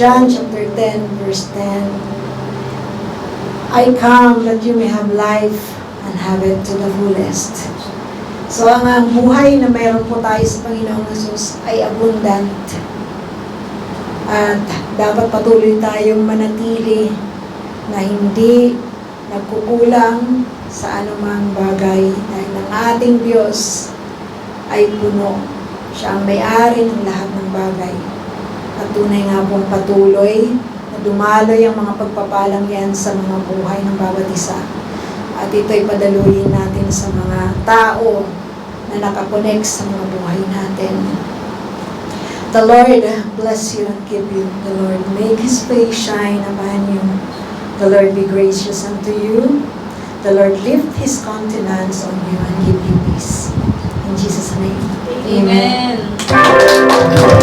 John chapter 10, verse 10. I come that you may have life and have it to the fullest. So ang buhay na mayroon po tayo sa Panginoong Jesus ay abundant. At dapat patuloy tayong manatili na hindi nagkukulang sa anumang bagay dahil ang ating Diyos ay puno. Siya ang may-ari ng lahat ng bagay. At tunay nga pong patuloy na dumaloy ang mga pagpapalang yan sa mga buhay ng bawat isa. At ito'y padaluyin natin sa mga tao na nakakonek sa mga buhay natin. The Lord bless you and keep you. The Lord make His face shine upon you. The Lord be gracious unto you. The Lord lift His countenance on you and give you peace. In Jesus' name. Amen.